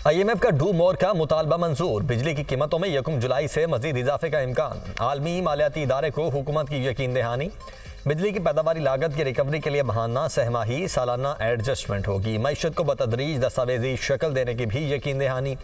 IMF का do more का मुतालबा मंजूर। बिजली की कीमतों में 1 जुलाई से मजीद इजाफे का इम्कान। आलमी मालियाती इदारे को हुकूमत की यकीन दहानी। बिजली की पैदावारी लागत की रिकवरी के लिए बहाना सहमाही सालाना एडजस्टमेंट होगी। मईशत को बतदरीज दस्तावेजी शक्ल देने की भी यकीन दहानी।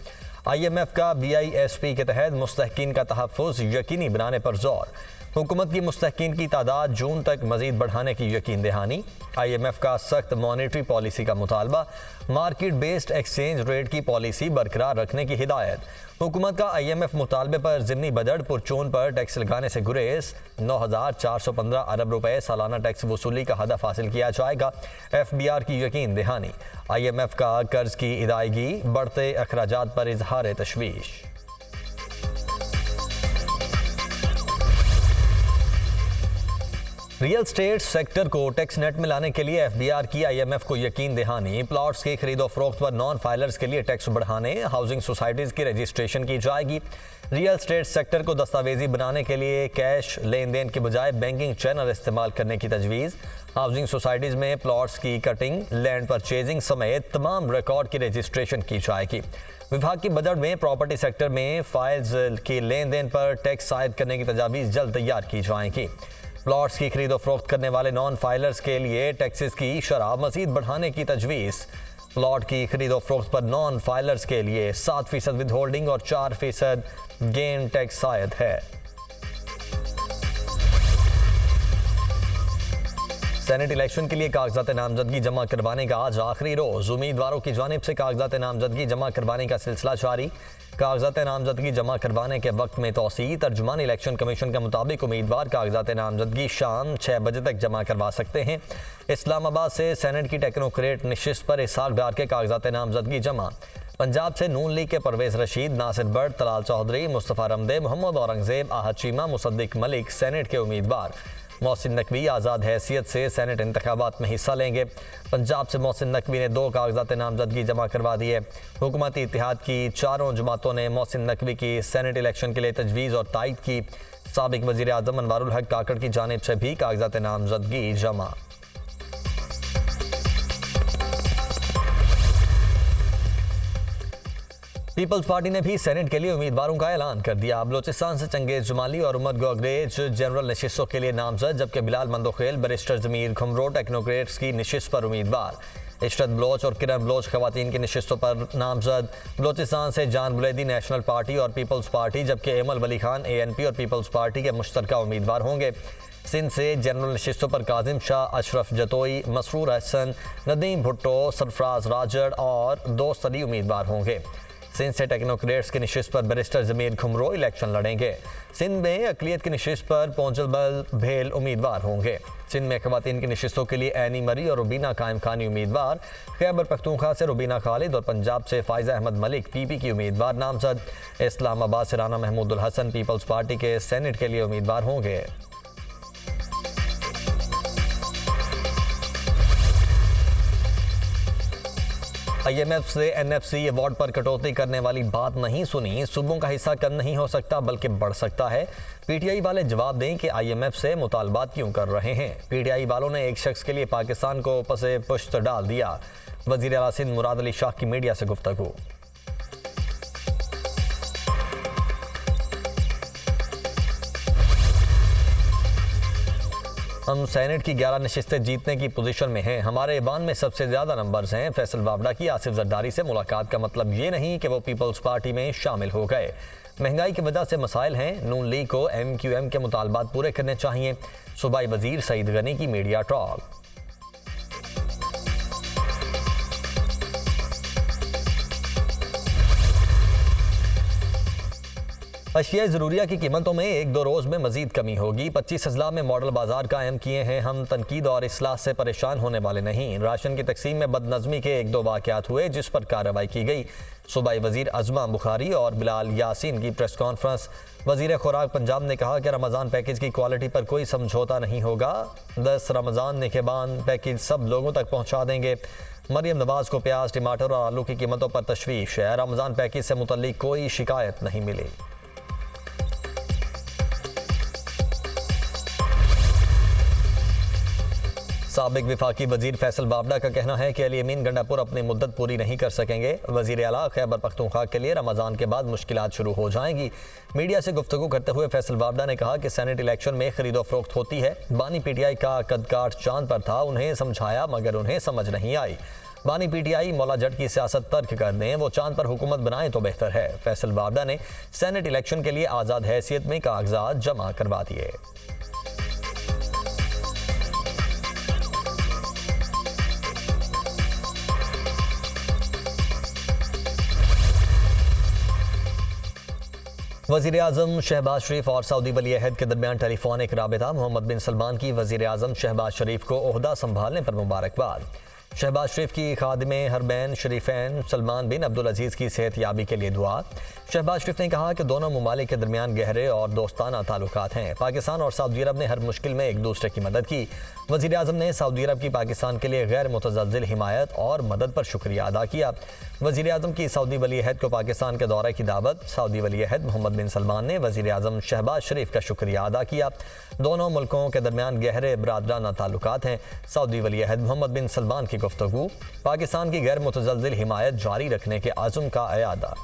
IMF का BISP के तहत मुस्तहकीन का तहफ़्फ़ुज़ यकीनी बनाने पर जोर। हुकूमत की मुस्तहकीन की तादाद जून तक मजीद बढ़ाने की यकीन दहानी। IMF का सख्त मॉनेटरी पॉलिसी का मुतालबा। मार्केट बेस्ड एक्सचेंज रेट की पॉलिसी बरकरार रखने की हिदायत। हुकूमत का IMF मुतालबे पर ज़िमनी बजट पुरचून पर टैक्स लगाने से गुरेज। 9,415 अरब रुपए सालाना टैक्स वसूली का हदफ हासिल किया जाएगा। FBR की यकीन दहानी। IMF का कर्ज की अदायगी, बढ़ते अखराजात पर इजहार तशवीश। रियल स्टेट सेक्टर को टैक्स नेट में लाने के लिए FBR की IMF को यकीन दहानी। प्लॉट्स की खरीदो फरोख्त पर नॉन फाइलर्स के लिए टैक्स बढ़ाने। हाउसिंग सोसाइटीज़ की रजिस्ट्रेशन की जाएगी। रियल स्टेट सेक्टर को दस्तावेजी बनाने के लिए कैश लेन देन के बजाय बैंकिंग चैनल इस्तेमाल करने की तजवीज़। हाउसिंग सोसाइटीज़ में प्लॉट्स की कटिंग, लैंड परचेजिंग समेत तमाम रिकॉर्ड की रजिस्ट्रेशन की जाएगी। विभाग की बजट में प्रॉपर्टी सेक्टर में फाइल्स की लेन देन पर टैक्स आयद करने की तजावीज़ जल्द तैयार की जाएंगी। प्लॉट्स की खरीदो फरोख्त करने वाले नॉन फाइलर्स के लिए टैक्सेस की शरह मजीद बढ़ाने की तजवीज़। प्लॉट की खरीदो फरोख्त पर नॉन फाइलर्स के लिए 7% विद होल्डिंग और 4% गेन टैक्स आयद है। सेनेट इलेक्शन के लिए कागजात नामजदगी जमा करवाने का आज आखिरी रोज। उम्मीदवारों की जानिब से कागजात नामजदगी जमा करवाने का सिलसिला जारी। कागजात नामजदगी जमा करवाने के वक्त में तौसी। तर्जुमान इलेक्शन कमीशन के मुताबिक उम्मीदवार कागजात नामजदगी शाम 6 बजे तक जमा करवा सकते हैं। इस्लामाबाद से सेनेट की टेक्नोक्रेट नशिस्त पर इसहाक डार के कागजात नामजदगी जमा। पंजाब से नून लीग के परवेज रशीद, नासिर बट, तलाल चौधरी, मुस्तफ़ा रमदे, मोहम्मद औरंगजेब, आहद चीमा, मुसद्दिक मलिक सेनेट के उम्मीदवार। मोहसिन नकवी आज़ाद हैसियत से सेनेट इंतखाबात में हिस्सा लेंगे। पंजाब से मोहसिन नकवी ने 2 कागजात नामजदगी जमा करवा दी है। हुकूमती इत्तेहाद की चारों जमातों ने मोहसिन नकवी की सेनेट इलेक्शन के लिए तजवीज़ और तायद की। साबिक वज़ीर आज़म अनवारुल हक काकड़ की जानिब से भी कागजात नामजदगी जमा। पीपल्स पार्टी ने भी सेनेट के लिए उम्मीदवारों का ऐलान कर दिया। बलोचिस्तान से चंगेज जमाली और उमर गोगरेज जनरल नशिस्तों के लिए नामजद, जबकि बिलाल मंदोखेल, बैरिस्टर ज़मीर घुमरो टेक्नोक्रेट्स की नशिस्त पर उम्मीदवार। इशरत बलोच और किरण बलोच खवातीन की नशिस्तों पर नामजद। बलोचिस्तान से जान बुलैदी नेशनल पार्टी और पीपल्स पार्टी, जबकि एमल वली खान ANP और पीपल्स पार्टी के मुश्तरका उम्मीदवार होंगे। सिंध से जनरल नशिस्तों पर काजिम शाह, अशरफ जतोई, मसरूर हसन, नदीम भुट्टो, सरफराज राजड़ और दोस्त अली उम्मीदवार होंगे। सिंध से टेक्नोक्रेट्स की नशिस्त पर बैरिस्टर ज़मीर घुमरो इलेक्शन लड़ेंगे। सिंध में अकलियत की नशिस्त पर पोंजलबल भेल उम्मीदवार होंगे। सिंध में खवातीन की नशिस्तों के लिए ऐनी मरी और रुबीना कायम खानी उम्मीदवार। खैबर पख्तूनख्वा से रुबीना खालिद और पंजाब से फ़ायज़ा अहमद मलिक PP की उम्मीदवार नामजद। इस्लामाबाद से राना महमूदुल हसन पीपल्स पार्टी के सेनेट के लिए उम्मीदवार होंगे। IMF से NFC अवार्ड पर कटौती करने वाली बात नहीं सुनी। सूबों का हिस्सा कम नहीं हो सकता बल्कि बढ़ सकता है। PTI वाले जवाब दें कि IMF से मुतालबात क्यों कर रहे हैं। PTI वालों ने एक शख्स के लिए पाकिस्तान को पसे पुश्त डाल दिया। वज़ीर आला सिंध मुराद अली शाह की मीडिया से गुफ्तगू। हम सेनेट की 11 नशिस्तें जीतने की पोजीशन में हैं। हमारे ईवान में सबसे ज़्यादा नंबर्स हैं। फैसल वावड़ा की आसिफ जरदारी से मुलाकात का मतलब ये नहीं कि वो पीपल्स पार्टी में शामिल हो गए। महंगाई की वजह से मसाइल हैं। नून लीग को MQM के मुतालबात पूरे करने चाहिए। सूबाई वजीर सईद गनी की मीडिया टॉक। अशिया ज़रूरिया की कीमतों में 1-2 रोज़ में मजीद कमी होगी। 25 अजला में मॉडल बाजार कायम किए हैं। हम तनकीद और इस्लाह से परेशान होने वाले नहीं। राशन की तकसीम में बदनज़मी के 1-2 वाक़यात हुए जिस पर कार्रवाई की गई। सूबाई वज़ीर अज़मा बुखारी और बिलाल यासीन की प्रेस कॉन्फ्रेंस। वज़ीर खुराक पंजाब ने कहा कि रमज़ान पैकेज की क्वालिटी पर कोई समझौता नहीं होगा। 10 रमज़ान निकेबान पैकेज सब लोगों तक पहुँचा देंगे। मरियम नवाज को प्याज, टमाटर और आलू की कीमतों पर तशवीश है। रमज़ान पैकेज से मुतल्लिक कोई शिकायत नहीं मिली। साबिक विफाकी वजीर फैसल बाबडा का कहना है कि अली अमीन गंडापुर अपनी मुद्दत पूरी नहीं कर सकेंगे। वजीर आला खैबर पख्तूनख्वा के लिए रमज़ान के बाद मुश्किलात शुरू हो जाएंगी। मीडिया से गुफ्तगू करते हुए फैसल बाबडा ने कहा कि सेनेट इलेक्शन में खरीदो फरोख्त होती है। बानी पीटीआई का कदकाठ चांद पर था, उन्हें समझाया मगर उन्हें समझ नहीं आई। बानी पीटीआई मौला जट की सियासत तर्क कर दें, वो चांद पर हुकूमत बनाएं तो बेहतर है। फैसल बाबडा ने सेनेट इलेक्शन के लिए आज़ाद हैसियत में कागजात जमा करवा दिए। वज़ीर आज़म शहबाज शरीफ और सऊदी वली अहद के दरमियान टेलीफोनिक राबिता। मोहम्मद बिन सलमान की वज़ीर आज़म शहबाज शरीफ को ओहदा संभालने पर मुबारकबाद। शहबाज शरीफ की खादिमे हरमैन शरीफैन सलमान बिन अब्दुल अजीज़ की सेहत याबी के लिए दुआ। शहबाज शरीफ ने कहा कि दोनों ममालिक के दरमियान गहरे और दोस्ताना ताल्लुकात हैं। पाकिस्तान और सऊदी अरब ने हर मुश्किल में एक दूसरे की मदद की। वज़ीर आज़म ने सऊदी अरब की पाकिस्तान के लिए गैर मुतज़ल्ज़िल हिमायत और मदद पर शुक्रिया अदा किया। वज़ीर आज़म की सऊदी वली अहद को पाकिस्तान के दौरे की दावत। सऊदी वली अहद मोहम्मद बिन सलमान ने वज़ीर आज़म शहबाज शरीफ का शुक्रिया अदा किया। दोनों मुल्कों के दरमियान गहरे बरादराना ताल्लुकात हैं। सऊदी वली अहद मोहम्मद बिन सलमान की गुफ्तगू। पाकिस्तान की गैर मुतज़ल्ज़िल हिमायत जारी रखने के आज़म का अयादा।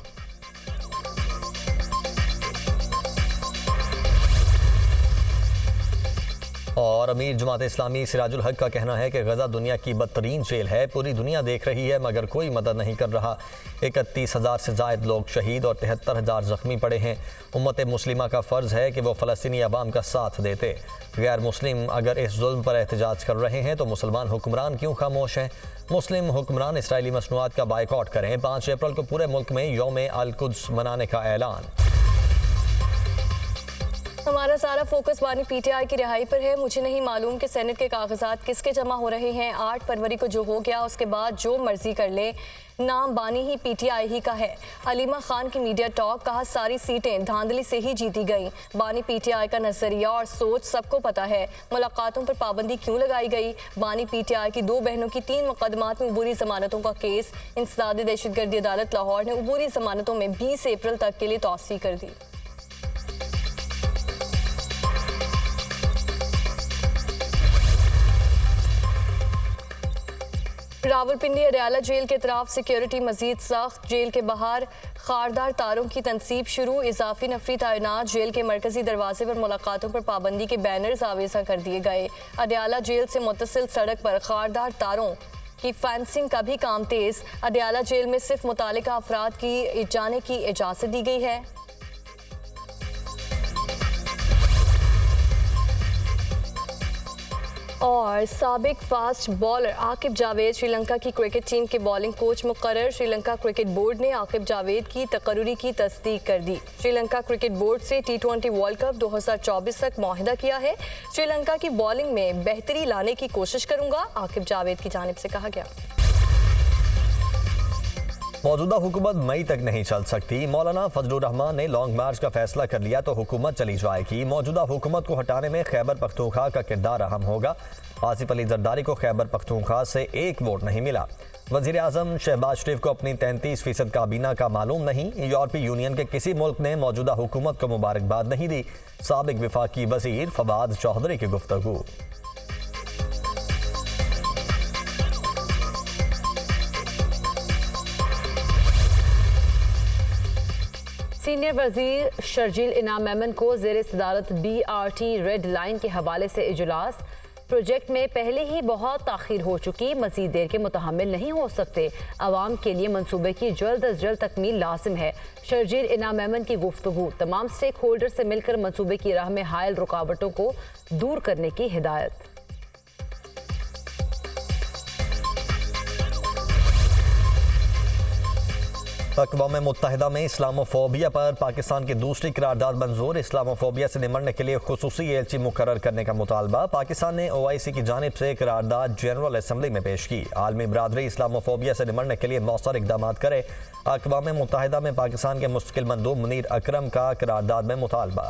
और अमीर जमात इस्लामी सिराजुल हक का कहना है कि गजा दुनिया की बदतरीन जेल है। पूरी दुनिया देख रही है मगर कोई मदद नहीं कर रहा। 31,000 से जायद लोग शहीद और 73,000 जख्मी पड़े हैं। उम्मत मुस्लिमा का फ़र्ज़ है कि वो फ़लस्तीनी अवाम का साथ देते। गैर मुस्लिम अगर इस जुल्म पर एहतजाज कर रहे हैं तो मुसलमान हुक्मरान क्यों खामोश हैं? मुस्लिम हुक्मरान इसराइली मसनूआत का बाइकआउट करें। 5 अप्रैल को पूरे मुल्क में यौम अल कुद्स मनाने का ऐलान। हमारा सारा फोकस बानी पीटीआई की रिहाई पर है। मुझे नहीं मालूम कि सेनेट के कागजात किसके जमा हो रहे हैं। 8 फरवरी को जो हो गया उसके बाद जो मर्जी कर ले, नाम बानी ही पीटीआई ही का है। हलीमा खान की मीडिया टॉक, कहा सारी सीटें धांधली से ही जीती गई। बानी पीटीआई का नजरिया और सोच सबको पता है। मुलाकातों पर पाबंदी क्यों लगाई गई? बानी पीटीआई की 2 बहनों की 3 मुकदमात में अबूरी जमानतों का केस। इंसदादी दहशतगर्दी अदालत लाहौर ने अबूरी जमानतों में 20 अप्रैल तक के लिए तौसीह कर दी। रावलपिंडी अडयाला जेल के तरफ सिक्योरिटी मजीद सख्त। जेल के बाहर खारदार तारों की तनसीब शुरू। इजाफी नफरी तैनात। जेल के मरकजी दरवाजे पर मुलाकातों पर पाबंदी के बैनर्स आवेजा कर दिए गए। अडयाला जेल से मुत्तसिल सड़क पर खारदार तारों की फेंसिंग का भी काम तेज। अडयाला जेल में सिर्फ मुतालिका अफराद की जाने की इजाज़त दी गई है। और साबिक फास्ट बॉलर आकिब जावेद श्रीलंका की क्रिकेट टीम के बॉलिंग कोच मुकर्रर। श्रीलंका क्रिकेट बोर्ड ने आकिब जावेद की तकर्रुरी की तस्दीक कर दी। श्रीलंका क्रिकेट बोर्ड से T20 वर्ल्ड कप 2024 तक मुआहिदा किया है। श्रीलंका की बॉलिंग में बेहतरी लाने की कोशिश करूंगा, आकिब जावेद की जानिब से कहा गया। मौजूदा हुकूमत मई तक नहीं चल सकती। मौलाना फजलुर रहमान ने लॉन्ग मार्च का फैसला कर लिया तो हुकूमत चली जाएगी। मौजूदा हुकूमत को हटाने में खैबर पख्तूनख्वा का किरदार अहम होगा। आसिफ अली जरदारी को खैबर पख्तूनख्वा से 1 वोट नहीं मिला। वज़ीर आज़म शहबाज शरीफ को अपनी 33% काबीना का मालूम नहीं। यूरोपीय यूनियन के किसी मुल्क ने मौजूदा हुकूमत को मुबारकबाद नहीं दी। साबिक विफाकी वज़ीर फवाद चौधरी की गुफ्तगू। सीनियर वजीर शर्जील इनाम मेमन को ज़ेर सदारत BRT रेड लाइन के हवाले से इजलास। प्रोजेक्ट में पहले ही बहुत ताख़ीर हो चुकी, मज़ीद देर के मुतहम्मिल नहीं हो सकते। आवाम के लिए मनसूबे की जल्द अज जल्द तकमील लाजिम है। शर्जील इनाम मेमन की गुफ्तगू। तमाम स्टेक होल्डर से मिलकर मनसूबे की राह में हायल रुकावटों को दूर करने की हिदायत। अक़वाम मुत्तहिदा में इस्लामोफोबिया पर पाकिस्तान की दूसरी करारदाद मंजूर। इस्लामोफोबिया से निमटने के लिए खुसूसी एलची मुकर्रर करने का मुतालबा। पाकिस्तान ने OIC की जानिब से करारदाद जनरल असम्बली में पेश की। आलमी बरादरी इस्लामोफोबिया से निमटने के लिए मौसर इकदाम करे। अक़वाम मुत्तहिदा में पाकिस्तान के मुस्तकिल मंदूब मुनीर अकरम का करारदाद में मुतालबा।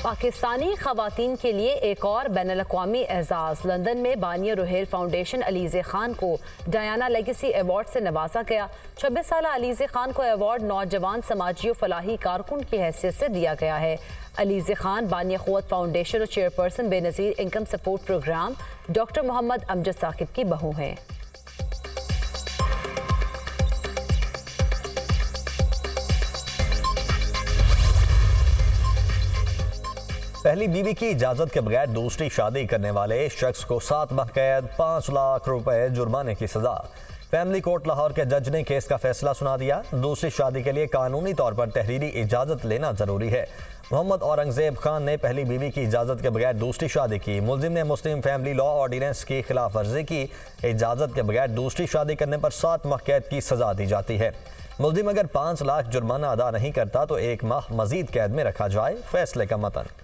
पाकिस्तानी खवातीन के लिए एक और बैनुल-अक़वामी एजाज़। लंदन में बानिया रुहेल फाउंडेशन अलीज़े खान को डायना लेगेसी अवार्ड से नवाजा गया। 26 साल अलीज़े खान को अवार्ड नौजवान समाजी और फलाही कारकुन की हैसियत से दिया गया है। अलीज़े खान बानिया क़ुव्वत फाउंडेशन और chairperson Benazir income support programme doctor Mohammad Amjad Saqib की बहू हैं। पहली बीवी की इजाजत के बगैर दूसरी शादी करने वाले शख्स को 7 माह कैद 5 लाख रुपए जुर्माने की सजा। फैमिली कोर्ट लाहौर के जज ने केस का फैसला सुना दिया। दूसरी शादी के लिए कानूनी तौर पर तहरीरी इजाजत लेना जरूरी है। मोहम्मद औरंगजेब खान ने पहली बीवी की इजाजत के बगैर दूसरी शादी की। मुलजिम ने मुस्लिम फैमिली लॉ ऑर्डिनेंस की खिलाफ वर्जी की। इजाजत के बगैर दूसरी शादी करने पर 7 माह कैद की सजा दी जाती है। मुलजिम अगर 5 लाख जुर्माना अदा नहीं करता तो 1 माह मजीद कैद में रखा जाए। फैसले का मतन।